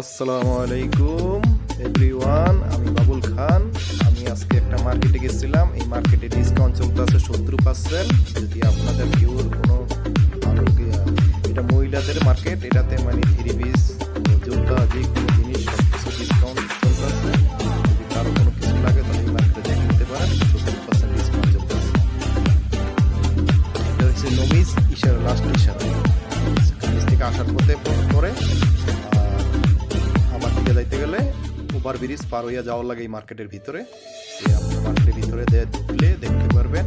আসসালামু আলাইকুম এভরিওয়ান, আমি বাবুল খান। আমি আজকে একটা মার্কেটে গেছিলাম। এই মার্কেটে ডিসকাউন্ট চলতেছে 70%। যদি আপনাদের ভিউর কোনো ভালো এটা মহিলাদের মার্কেট, এটাতে মানে থ্রি পিস জুতা যে কোনো জিনিস সব কিছু ডিসকাউন্ট চলতেছে। যদি কারো কোনো কিছু লাগে তাহলে এই মার্কেটে দেখে নিতে পারেন। 70% ডিসকাউন্ট চলতেছে। এটা হচ্ছে নমিজ ইশারা, লাস্ট ইশারা। কামিজ থেকে আসার পথে পরে আমার দিকে যাইতে গেলে ওভার ব্রিজ পার হইয়া যাওয়ার লাগে এই মার্কেটের ভিতরে। আপনার মার্কেটের ভিতরে ঢুকলে দেখতে পারবেন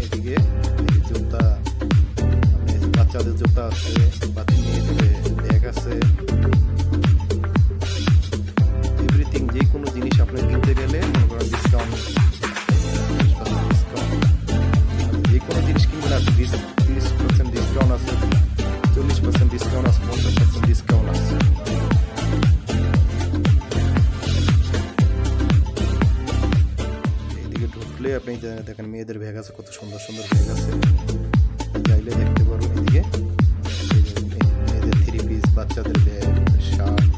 এদিকে জুতা, বাচ্চাদের জুতা আছে, মেয়েদের ব্যাগ আছে, এভরিথিং। যে কোনো জিনিস আপনি কিনতে গেলে মনে করেন ডিসকাউন্ট, যে কোনো জিনিস কিনবেন আর 30% ডিসকাউন্ট আছে, 40% ডিসকাউন্ট আছে, 50% ডিসকাউন্ট আছে। ঢুকলে আপনি দেখেন মেয়েদের ব্যাগ আছে, কত সুন্দর সুন্দর ব্যাগ আছে, চাইলে দেখতে পারবেন। এদিকে মেয়েদের থ্রি পিস, বাচ্চাদের ব্যাগ, শার্ট,